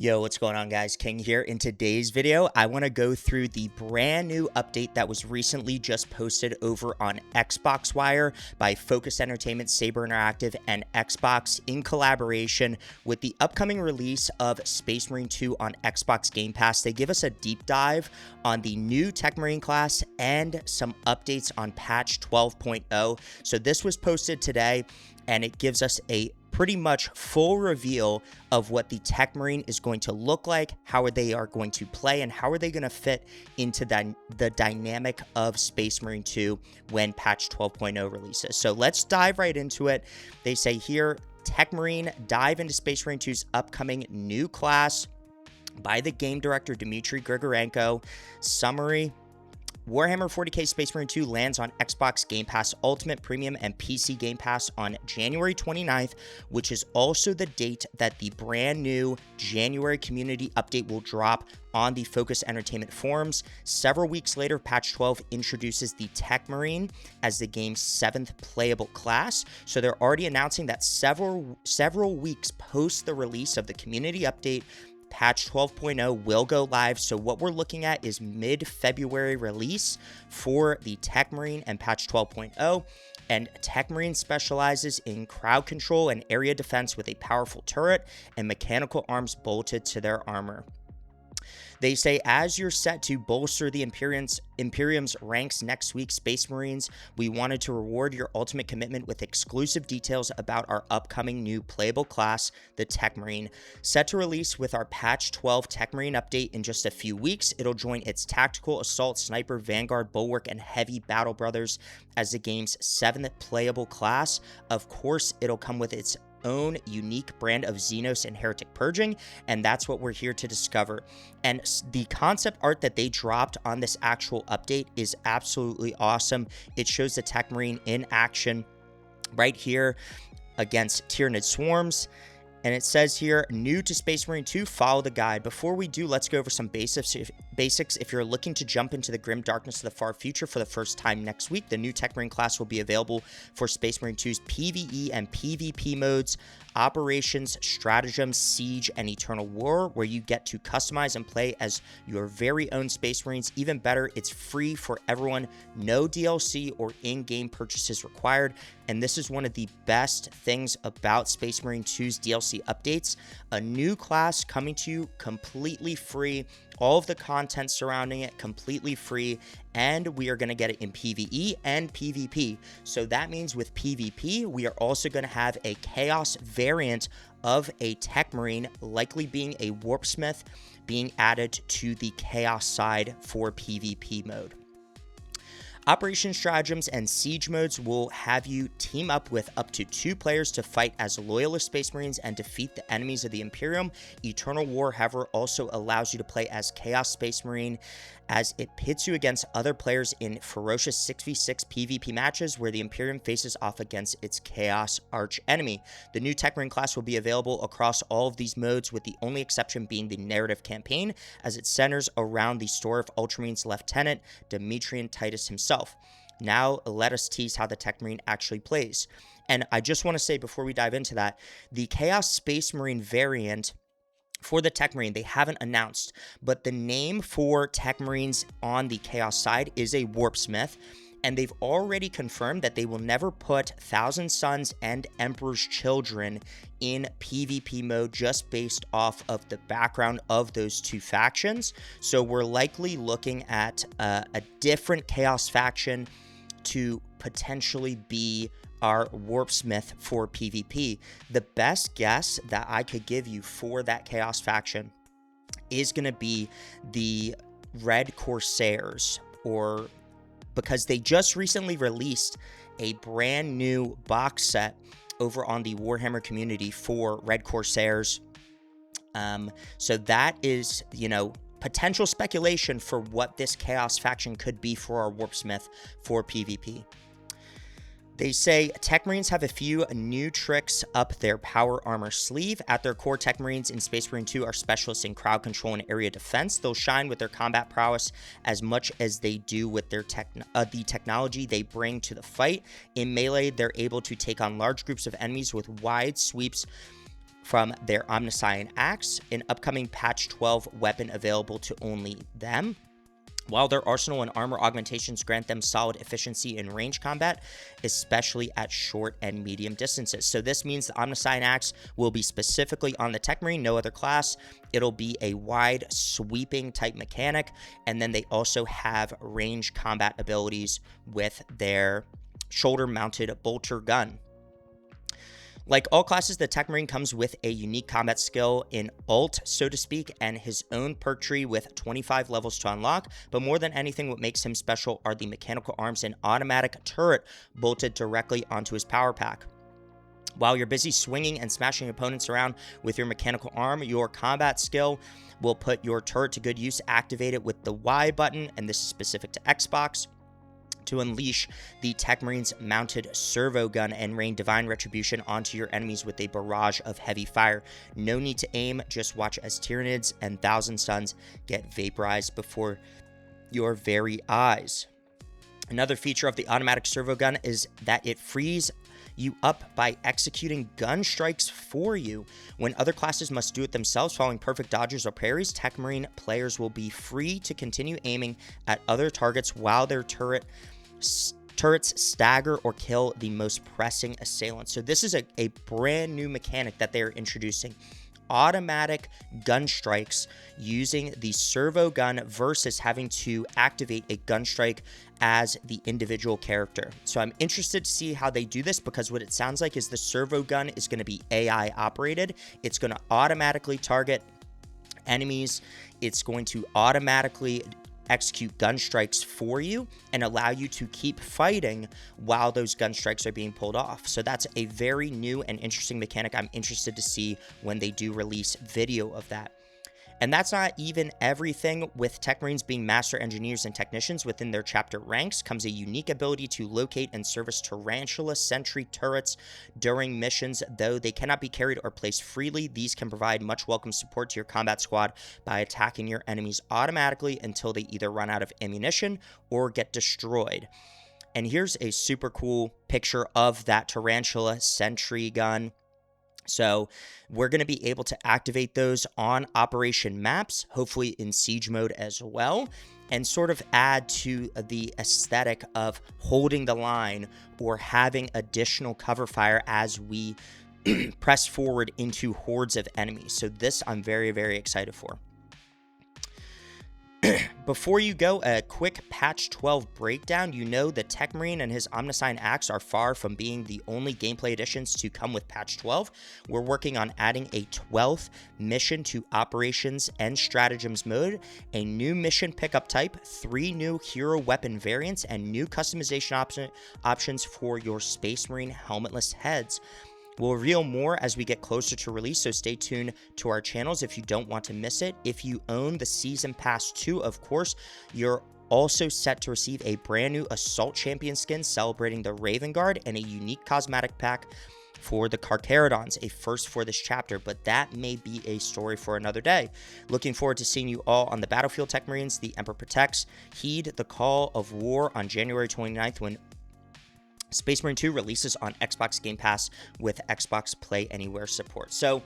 Yo, what's going on, guys? King here. In today's video, I want to go through the brand new update that was recently just posted over on Xbox Wire by Focus Entertainment, Saber Interactive, and Xbox in collaboration with the upcoming release of Space Marine 2 on Xbox Game Pass. They give us a deep dive on the new TECHMARINE class and some updates on patch 12.0. So this was posted today, and it gives us a pretty much full reveal of what the TECHMARINE is going to look like, how they are going to play, and how are they going to fit into the dynamic of Space Marine 2 when patch 12.0 releases. So let's dive right into it. They say here, TECHMARINE dive into Space Marine 2's upcoming new class by the game director Dmitry Grigorenko. Summary: Warhammer 40k Space Marine 2 lands on Xbox Game Pass Ultimate, Premium, and PC Game Pass on January 29th, which is also the date that the brand new January community update will drop on the Focus Entertainment forums. Several weeks later, patch 12 introduces the TECHMARINE as the game's 7th playable class. So they're already announcing that several weeks post the release of the community update, patch 12.0 will go live. So what we're looking at is mid-February release for the TECHMARINE and patch 12.0. And TECHMARINE specializes in crowd control and area defense with a powerful turret and mechanical arms bolted to their armor. They say, as you're set to bolster the Imperium's ranks next week, Space Marines, we wanted to reward your ultimate commitment with exclusive details about our upcoming new playable class, the TECHMARINE. Set to release with our patch 12 TECHMARINE update in just a few weeks. It'll join its tactical, assault, sniper, vanguard, bulwark, and heavy battle brothers as the game's 7th playable class. Of course, it'll come with its own unique brand of Xenos and Heretic Purging, and that's what we're here to discover. And the concept art that they dropped on this actual update is absolutely awesome. It shows the TECHMARINE in action right here against Tyranid swarms. And it says here, new to Space Marine 2, follow the guide. Before we do, let's go over some basics. If you're looking to jump into the grim darkness of the far future for the first time next week, the new TECHMARINE class will be available for Space Marine 2's PvE and PvP modes, Operations, Stratagem, Siege, and Eternal War, where you get to customize and play as your very own Space Marines. Even better, it's free for everyone. No DLC or in-game purchases required. And this is one of the best things about Space Marine 2's DLC updates. A new class coming to you completely free. All of the content surrounding it completely free, and we are going to get it in PvE and PvP. So that means with PvP, we are also going to have a Chaos variant of a TECHMARINE, likely being a Warpsmith, being added to the Chaos side for PvP mode. Operation Stratagems and Siege modes will have you team up with up to 2 players to fight as loyalist Space Marines and defeat the enemies of the Imperium. Eternal War, however, also allows you to play as Chaos Space Marine, as it pits you against other players in ferocious 6v6 PvP matches where the Imperium faces off against its Chaos arch enemy. The new TECHMARINE class will be available across all of these modes, with the only exception being the narrative campaign, as it centers around the story of Ultramarines Lieutenant Demetrian Titus himself. Now, let us tease how the TECHMARINE actually plays. And I just want to say before we dive into that, the Chaos Space Marine variant for the TECHMARINE, they haven't announced, but the name for TECHMARINEs on the Chaos side is a Warpsmith, and they've already confirmed that they will never put Thousand Sons and Emperor's Children in PvP mode just based off of the background of those two factions. So we're likely looking at a different Chaos faction to potentially be our Warpsmith for PvP. The best guess that I could give you for that Chaos faction is going to be the Red Corsairs, because they just recently released a brand new box set over on the Warhammer community for Red Corsairs. So that is, potential speculation for what this Chaos faction could be for our Warpsmith for PvP. They say TECHMARINEs have a few new tricks up their power armor sleeve. At their core, TECHMARINEs in Space Marine 2 are specialists in crowd control and area defense. They'll shine with their combat prowess as much as they do with their the technology they bring to the fight. In melee, they're able to take on large groups of enemies with wide sweeps from their Omniscient Axe, an upcoming patch 12 weapon available to only them. While their arsenal and armor augmentations grant them solid efficiency in range combat, especially at short and medium distances. So this means the Omniscient Axe will be specifically on the TECHMARINE, no other class. It'll be a wide sweeping type mechanic, and then they also have range combat abilities with their shoulder-mounted bolter gun. Like all classes, the TECHMARINE comes with a unique combat skill in ult, so to speak, and his own perk tree with 25 levels to unlock. But more than anything, what makes him special are the mechanical arms and automatic turret bolted directly onto his power pack. While you're busy swinging and smashing opponents around with your mechanical arm, your combat skill will put your turret to good use. Activate it with the Y button, and this is specific to Xbox, to unleash the TECHMARINE's mounted servo gun and rain divine retribution onto your enemies with a barrage of heavy fire. No need to aim, just watch as Tyranids and Thousand Suns get vaporized before your very eyes. Another feature of the automatic servo gun is that it frees you up by executing gun strikes for you. When other classes must do it themselves following perfect dodges or parries, TECHMARINE players will be free to continue aiming at other targets while their turrets stagger or kill the most pressing assailants. So this is a brand new mechanic that they're introducing. Automatic gun strikes using the servo gun versus having to activate a gun strike as the individual character. So I'm interested to see how they do this, because what it sounds like is the servo gun is going to be AI operated. It's going to automatically target enemies. It's going to automatically execute gun strikes for you and allow you to keep fighting while those gun strikes are being pulled off. So that's a very new and interesting mechanic. I'm interested to see when they do release video of that. And that's not even everything. With TECHMARINEs being master engineers and technicians within their chapter ranks comes a unique ability to locate and service tarantula sentry turrets during missions. Though they cannot be carried or placed freely, these can provide much welcome support to your combat squad by attacking your enemies automatically until they either run out of ammunition or get destroyed. And here's a super cool picture of that tarantula sentry gun. So we're going to be able to activate those on operation maps, hopefully in siege mode as well, and sort of add to the aesthetic of holding the line or having additional cover fire as we press forward into hordes of enemies. So this I'm very, very excited for. Before you go, a quick patch 12 breakdown. You know the TECHMARINE and his Omniscient Axe are far from being the only gameplay additions to come with patch 12. We're working on adding a 12th mission to Operations and Stratagems mode, a new mission pickup type, 3 new hero weapon variants, and new customization options for your Space Marine helmetless heads. We'll reveal more as we get closer to release, so stay tuned to our channels if you don't want to miss it. If you own the Season Pass 2, of course, you're also set to receive a brand new Assault Champion skin celebrating the Raven Guard and a unique cosmetic pack for the Carcharodons, a first for this chapter, but that may be a story for another day. Looking forward to seeing you all on the battlefield, TECHMARINEs. The Emperor protects. Heed the call of war on January 29th when Space Marine 2 releases on Xbox Game Pass with Xbox Play Anywhere support. So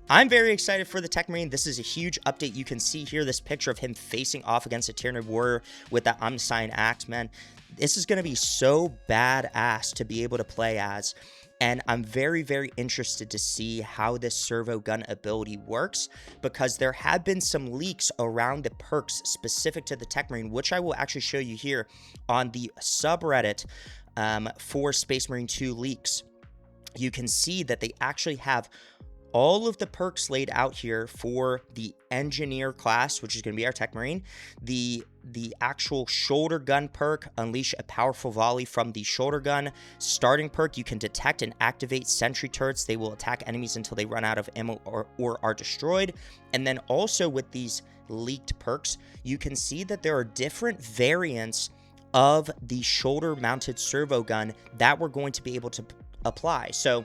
I'm very excited for the TECHMARINE. This is a huge update. You can see here this picture of him facing off against a Tyranid warrior with that Omniscient Axe, man. This is going to be so badass to be able to play as. And I'm very, very interested to see how this servo gun ability works, because there have been some leaks around the perks specific to the TECHMARINE, which I will actually show you here on the subreddit for Space Marine 2 leaks. You can see that they actually have all of the perks laid out here for the engineer class, which is going to be our TECHMARINE. The actual shoulder gun perk, unleash a powerful volley from the shoulder gun. Starting perk, you can detect and activate sentry turrets. They will attack enemies until they run out of ammo or are destroyed. And then also with these leaked perks, you can see that there are different variants of the shoulder mounted servo gun that we're going to be able to apply. So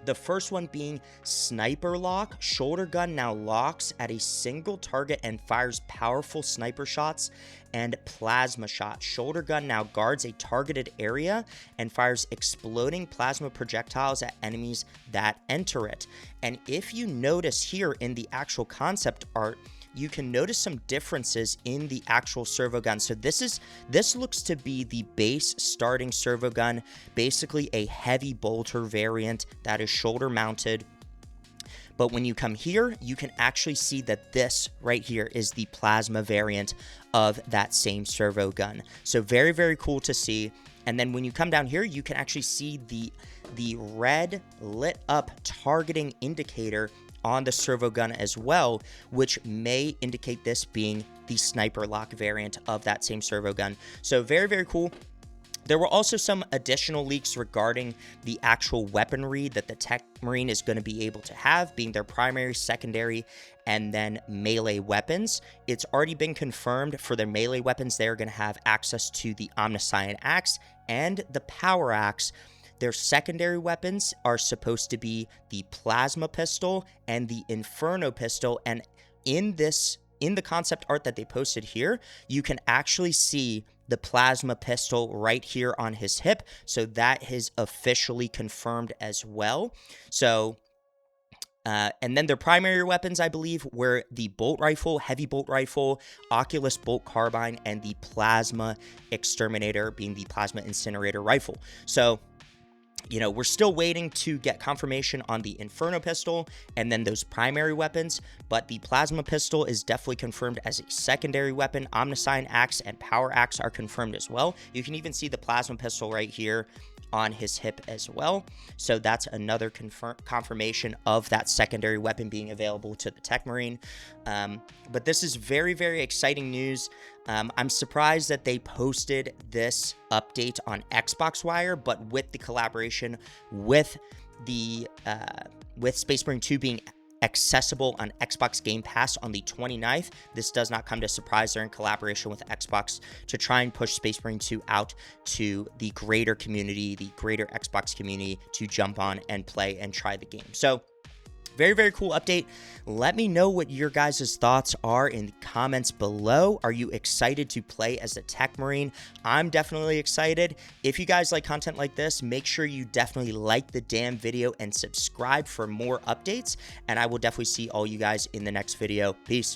The first one being Sniper Lock. Shoulder gun now locks at a single target and fires powerful sniper shots. And Plasma Shot. Shoulder gun now guards a targeted area and fires exploding plasma projectiles at enemies that enter it. And if you notice here in the actual concept art, you can notice some differences in the actual servo gun. So this looks to be the base starting servo gun, basically a heavy bolter variant that is shoulder mounted. But when you come here, you can actually see that this right here is the plasma variant of that same servo gun. So very, very cool to see. And then when you come down here, you can actually see the red lit up targeting indicator on the servo gun as well, which may indicate this being the Sniper Lock variant of that same servo gun. So very, very cool. There were also some additional leaks regarding the actual weaponry that the TECHMARINE is going to be able to have, being their primary, secondary, and then melee weapons. It's already been confirmed for their melee weapons, they're going to have access to the Omniscient Axe and the Power Axe. Their secondary weapons are supposed to be the Plasma Pistol and the Inferno Pistol, and in the concept art that they posted here, you can actually see the Plasma Pistol right here on his hip, so that is officially confirmed as well. So and then their primary weapons, I believe, were the Bolt Rifle, Heavy Bolt Rifle, Oculus Bolt Carbine, and the Plasma Exterminator, being the Plasma Incinerator Rifle. So you know, we're still waiting to get confirmation on the Inferno Pistol and then those primary weapons, but the Plasma Pistol is definitely confirmed as a secondary weapon. Omniscient Axe and Power Axe are confirmed as well. You can even see the Plasma Pistol right here on his hip as well. So that's another confirmation of that secondary weapon being available to the TECHMARINE. But this is very, very exciting news. I'm surprised that they posted this update on Xbox Wire, but with the collaboration with the with Space Marine 2 being accessible on Xbox Game Pass on the 29th, this does not come to surprise. They're in collaboration with Xbox to try and push Space Marine 2 out to the greater community, the greater Xbox community, to jump on and play and try the game. So very, very cool update. Let me know what your guys' thoughts are in the comments below. Are you excited to play as a TECHMARINE? I'm definitely excited. If you guys like content like this, make sure you definitely like the damn video and subscribe for more updates. And I will definitely see all you guys in the next video. Peace.